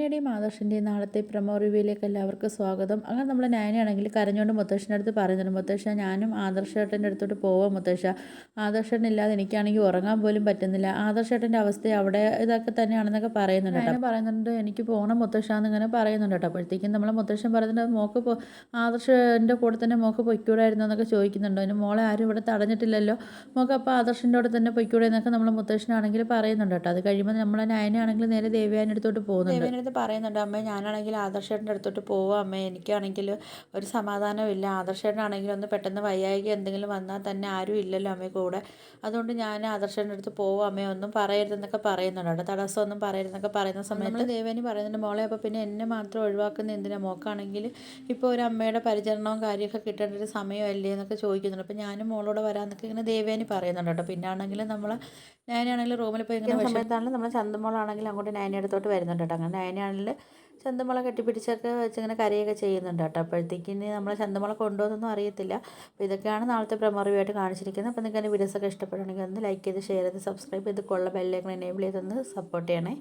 നയനയുടെയും ആദർശിൻ്റെയും നാളത്തെ പ്രൊമോ റിവ്യൂയിലേക്ക് എല്ലാവർക്കും സ്വാഗതം. അങ്ങനെ നമ്മൾ നയനയാണെങ്കിൽ കരഞ്ഞുകൊണ്ട് മുത്തശ്ശൻ്റെ അടുത്ത് പറയുന്നുണ്ട്, മുത്തശ്ശ ഞാനും ആദർശേട്ടൻ്റെ അടുത്തോട്ട് പോവാം മുത്തശ്ശ, ആദർശേട്ടനില്ലാതെ എനിക്കാണെങ്കിൽ ഉറങ്ങാൻ പോലും പറ്റുന്നില്ല, ആദർശേട്ടൻ്റെ അവസ്ഥ അവിടെ ഇതൊക്കെ തന്നെയാണെന്നൊക്കെ പറയുന്നുണ്ട് കേട്ടോ. പറയുന്നുണ്ട് എനിക്ക് പോകണം മുത്തശ്ശ എന്നിങ്ങനെ പറയുന്നുണ്ട് കേട്ടോ. അപ്പോഴത്തേക്കും നമ്മളെ മുത്തശ്ശൻ പറയുന്നുണ്ട് മോക്ക് ആദർശൻ്റെ കൂടെ തന്നെ മോക്ക് പൊയ്ക്കൂടായിരുന്നു എന്നൊക്കെ ചോദിക്കുന്നുണ്ടോ, അതിന് മോളെ ആരും ഇവിടെ തടഞ്ഞിട്ടില്ലല്ലോ, മോക്ക് അപ്പോൾ ആദർശൻ്റെ കൂടെ തന്നെ പൊയ്ക്കൂടെ എന്നൊക്കെ നമ്മൾ മുത്തശ്ശനാണെങ്കിൽ പറയുന്നുണ്ട് കേട്ടോ. അത് കഴിയുമ്പോൾ നമ്മളെ നയനയാണെങ്കിൽ നേരെ ദേവയാൻ്റെ അടുത്തോട്ട് പോകുന്നുണ്ട്. ദേവേൻ്റെ അടുത്ത് പറയുന്നുണ്ട്, അമ്മേ ഞാനാണെങ്കിൽ ആദർശേട്ടൻ്റെ അടുത്തോട്ട് പോവാം അമ്മേ, എനിക്കാണെങ്കിൽ ഒരു സമാധാനവും ഇല്ല, ആദർശേട്ടനാണെങ്കിൽ ഒന്ന് പെട്ടെന്ന് വയ്യായിക എന്തെങ്കിലും വന്നാൽ തന്നെ ആരും ഇല്ലല്ലോ അമ്മേ കൂടെ, അതുകൊണ്ട് ഞാൻ ആദർശേട്ടൻ്റെ അടുത്ത് പോവാം അമ്മേ, ഒന്നും പറയരുതെന്നൊക്കെ പറയുന്നുണ്ട് കേട്ടോ. തടസ്സമൊന്നും പറയരുതെന്നൊക്കെ പറയുന്ന സമയത്ത് ദേവേനി പറയുന്നുണ്ട്, മോളെ അപ്പോൾ പിന്നെ എന്നെ മാത്രം ഒഴിവാക്കുന്ന എന്തിനാ, മോക്കാണെങ്കിൽ ഇപ്പോൾ ഒരു അമ്മയുടെ പരിചരണവും കാര്യമൊക്കെ കിട്ടേണ്ട ഒരു സമയമല്ലേ എന്നൊക്കെ ചോദിക്കുന്നുണ്ട്. അപ്പോൾ ഞാനും മോളോട് വരാമെന്നൊക്കെ ഇങ്ങനെ ദേവേനി പറയുന്നുണ്ട് കേട്ടോ. പിന്നെ ആണെങ്കിൽ നമ്മൾ നയനയാണെങ്കിൽ റൂമിൽ പോയി ഇങ്ങനെ സമയത്താണെങ്കിൽ നമ്മൾ ചന്തമോളാണെങ്കിൽ അങ്ങോട്ട് നയന അടുത്തോട്ട് വരുന്നുണ്ട് കേട്ടോ. അങ്ങനെ നയനയാണെങ്കിൽ ചന്തമോളെ കെട്ടിപ്പിടിച്ചൊക്കെ വെച്ചിങ്ങനെ കരയൊക്കെ ചെയ്യുന്നുണ്ട് കേട്ടോ. അപ്പോഴത്തേക്കിന് നമ്മൾ ചന്തമോളെ കൊണ്ടുപോകുന്നൊന്നും അറിയത്തില്ല. അപ്പോൾ ഇതൊക്കെയാണ് നാളത്തെ പ്രൊമോ റിവ്യൂ ആയിട്ട് കാണിച്ചിരിക്കുന്നത്. അപ്പോൾ നിങ്ങൾക്ക് എൻ്റെ വീഡിയോസൊക്കെ ഇഷ്ടപ്പെടുകയാണെങ്കിൽ ഒന്ന് ലൈക്ക് ചെയ്ത് ഷെയർ ചെയ്ത് സബ്സ്ക്രൈബ് ചെയ്ത് കൊള്ള ബെല്ലേക്ക് എനേബിൾ ചെയ്തൊന്ന് സപ്പോർട്ട് ചെയ്യണേ.